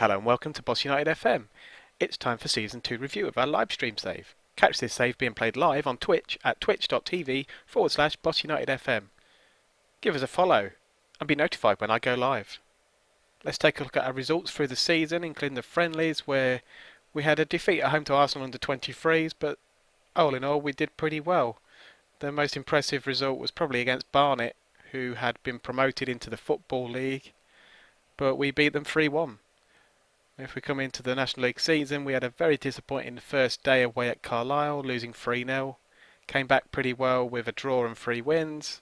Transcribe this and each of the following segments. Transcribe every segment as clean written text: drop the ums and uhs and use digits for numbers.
Hello and welcome to Boss United FM. It's time for Season 2 review of our live stream save. Catch this save being played live on Twitch at twitch.tv/Boss United FM. Give us a follow and be notified when I go live. Let's take a look at our results through the season, including the friendlies where we had a defeat at home to Arsenal under 23s, but all in all we did pretty well. The most impressive result was probably against Barnet, who had been promoted into the Football League, but we beat them 3-1. If we come into the National League season, we had a very disappointing first day away at Carlisle, losing 3-0. Came back pretty well with a draw and 3 wins.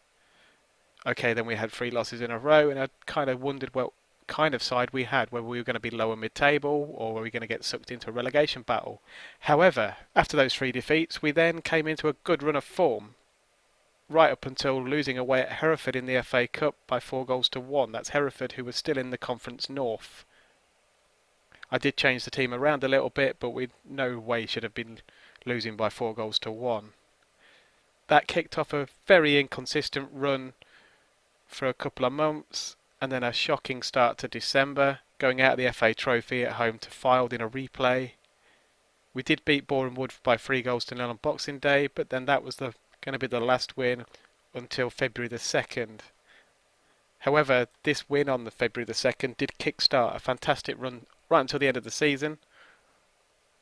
Okay, then we had 3 losses in a row, and I kind of wondered what kind of side we had, whether we were going to be lower mid-table or were we going to get sucked into a relegation battle. However, after those 3 defeats, we then came into a good run of form, right up until losing away at Hereford in the FA Cup by 4-1. That's Hereford, who was still in the Conference North. I did change the team around a little bit, but we no way should have been losing by 4-1. That kicked off a very inconsistent run for a couple of months, and then a shocking start to December, going out of the FA Trophy at home to Fylde in a replay. We did beat Boreham Wood by 3-0 on Boxing Day, but then that was going to be the last win until February the 2nd. However, this win on the February the 2nd did kickstart a fantastic run right until the end of the season,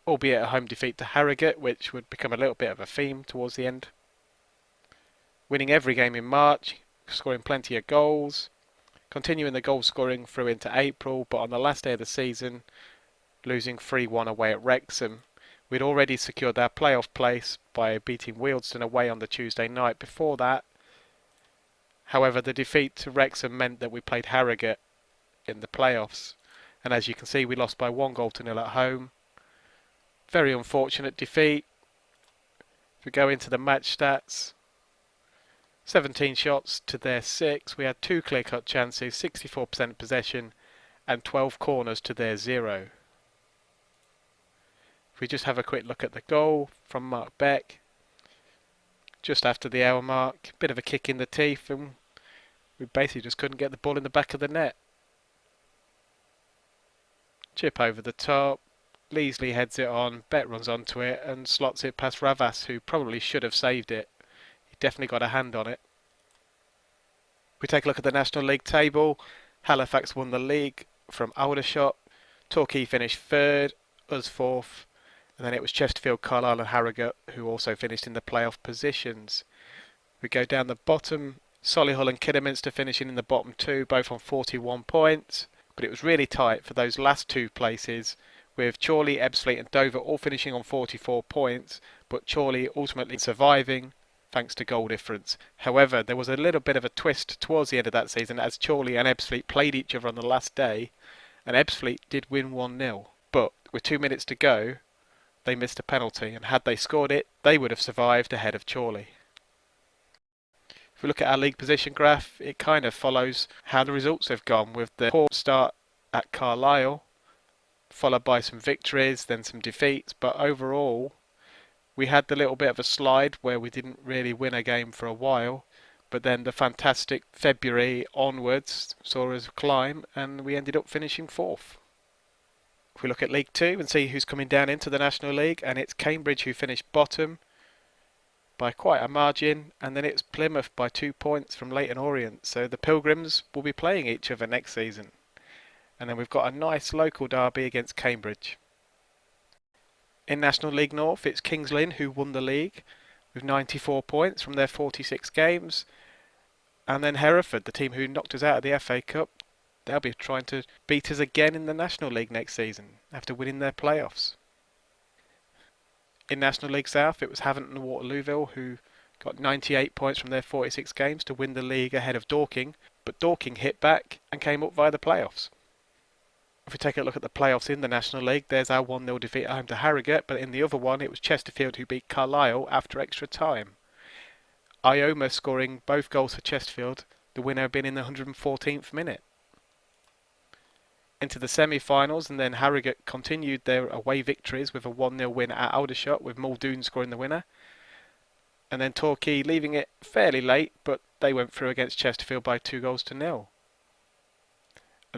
albeit a home defeat to Harrogate, which would become a little bit of a theme towards the end. Winning every game in March, scoring plenty of goals, continuing the goal scoring through into April, but on the last day of the season, losing 3-1 away at Wrexham. We'd already secured our playoff place by beating Wealdstone away on the Tuesday night before that. However, the defeat to Wrexham meant that we played Harrogate in the playoffs. And as you can see, we lost by 1-0 at home. Very unfortunate defeat. If we go into the match stats, 17 shots to their 6. We had 2 clear-cut chances, 64% possession, and 12 corners to their 0. If we just have a quick look at the goal from Mark Beck, just after the hour mark, bit of a kick in the teeth, and we basically just couldn't get the ball in the back of the net. Chip over the top, Leasley heads it on, Beck runs onto it and slots it past Ravas, who probably should have saved it. He definitely got a hand on it. If we take a look at the National League table, Halifax won the league from Aldershot, Torquay finished 3rd, us 4th, and then it was Chesterfield, Carlisle and Harrogate who also finished in the playoff positions. We go down the bottom, Solihull and Kidderminster finishing in the bottom 2, both on 41 points. But it was really tight for those last 2 places, with Chorley, Ebbsfleet and Dover all finishing on 44 points, but Chorley ultimately surviving thanks to goal difference. However, there was a little bit of a twist towards the end of that season as Chorley and Ebbsfleet played each other on the last day, and Ebbsfleet did win 1-0. But with 2 minutes to go, they missed a penalty, and had they scored it, they would have survived ahead of Chorley. If we look at our league position graph, it kind of follows how the results have gone, with the poor start at Carlisle, followed by some victories, then some defeats, but overall we had the little bit of a slide where we didn't really win a game for a while, but then the fantastic February onwards saw us climb and we ended up finishing 4th. If we look at League 2 and see who's coming down into the National League, and it's Cambridge who finished bottom by quite a margin, and then it's Plymouth by 2 points from Leyton Orient. So the Pilgrims will be playing each other next season. And then we've got a nice local derby against Cambridge. In National League North, it's Kings Lynn who won the league with 94 points from their 46 games. And then Hereford, the team who knocked us out of the FA Cup, they'll be trying to beat us again in the National League next season after winning their playoffs. In National League South, it was Havant and Waterlooville who got 98 points from their 46 games to win the league ahead of Dorking, but Dorking hit back and came up via the playoffs. If we take a look at the playoffs in the National League, there's our 1-0 defeat at home to Harrogate, but in the other one it was Chesterfield who beat Carlisle after extra time. Ioma scoring both goals for Chesterfield, the winner being in the 114th minute. Into the semi-finals, and then Harrogate continued their away victories with a 1-0 win at Aldershot, with Muldoon scoring the winner. And then Torquay leaving it fairly late, but they went through against Chesterfield by 2-0.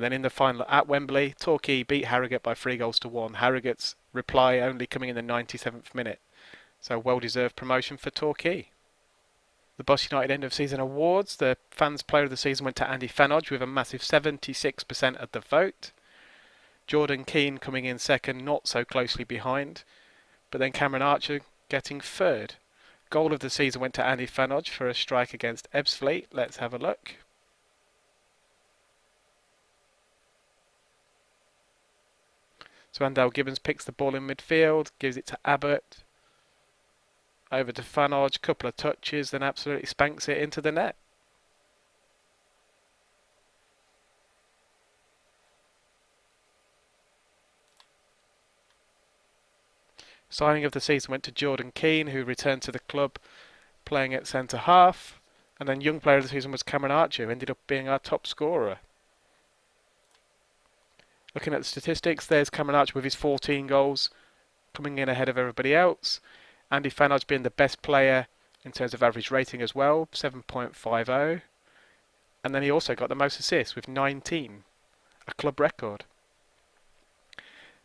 And then in the final at Wembley, Torquay beat Harrogate by 3-1. Harrogate's reply only coming in the 97th minute. So well-deserved promotion for Torquay. The Boss United end of season awards. The fans player of the season went to Andy Fanodge with a massive 76% of the vote. Jordan Keane coming in second, not so closely behind. But then Cameron Archer getting third. Goal of the season went to Andy Fanodge for a strike against Ebbsfleet. Let's have a look. So Andal Gibbons picks the ball in midfield, gives it to Abbott. Over to Fanodge, couple of touches, then absolutely spanks it into the net. Signing of the season went to Jordan Keane, who returned to the club playing at centre half. And then young player of the season was Cameron Archer, who ended up being our top scorer. Looking at the statistics, there's Cameron Archer with his 14 goals, coming in ahead of everybody else. Andy Fanodge being the best player in terms of average rating as well, 7.50. And then he also got the most assists with 19, a club record.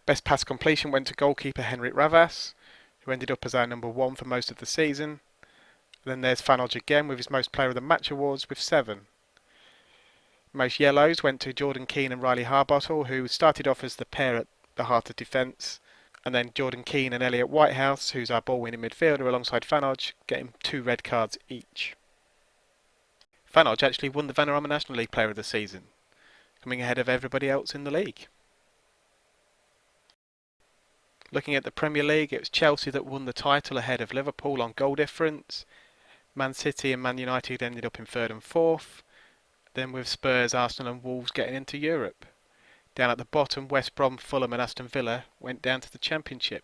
Best pass completion went to goalkeeper Henrik Ravas, who ended up as our number 1 for most of the season. And then there's Fanodge again with his most player of the match awards with 7. Most yellows went to Jordan Keane and Riley Harbottle, who started off as the pair at the heart of defence. And then Jordan Keane and Elliot Whitehouse, who's our ball-winning midfielder alongside Fanodge, getting 2 red cards each. Fanodge actually won the Vanarama National League Player of the Season, coming ahead of everybody else in the league. Looking at the Premier League, it was Chelsea that won the title ahead of Liverpool on goal difference. Man City and Man United ended up in 3rd and 4th. Then with Spurs, Arsenal and Wolves getting into Europe. Down at the bottom, West Brom, Fulham and Aston Villa went down to the Championship.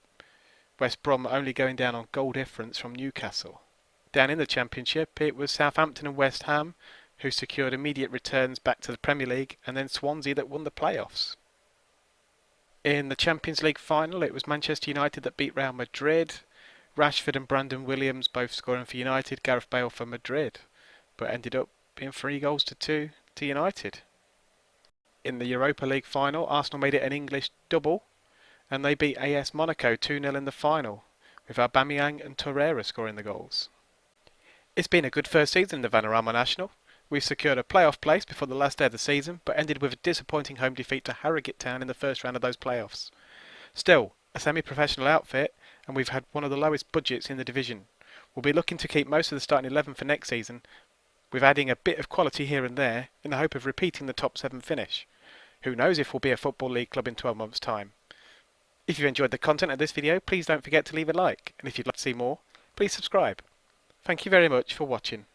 West Brom only going down on goal difference from Newcastle. Down in the Championship, it was Southampton and West Ham who secured immediate returns back to the Premier League, and then Swansea that won the playoffs. In the Champions League final, it was Manchester United that beat Real Madrid. Rashford and Brandon Williams both scoring for United, Gareth Bale for Madrid, but ended up being 3-2 to United. In the Europa League final, Arsenal made it an English double, and they beat AS Monaco 2-0 in the final, with Aubameyang and Torreira scoring the goals. It's been a good first season in the Vanarama National. We've secured a playoff place before the last day of the season, but ended with a disappointing home defeat to Harrogate Town in the first round of those playoffs. Still, a semi-professional outfit, and we've had one of the lowest budgets in the division. We'll be looking to keep most of the starting 11 for next season, with adding a bit of quality here and there in the hope of repeating the top 7 finish. Who knows if we'll be a Football League club in 12 months' time. If you've enjoyed the content of this video, please don't forget to leave a like, and if you'd like to see more, please subscribe. Thank you very much for watching.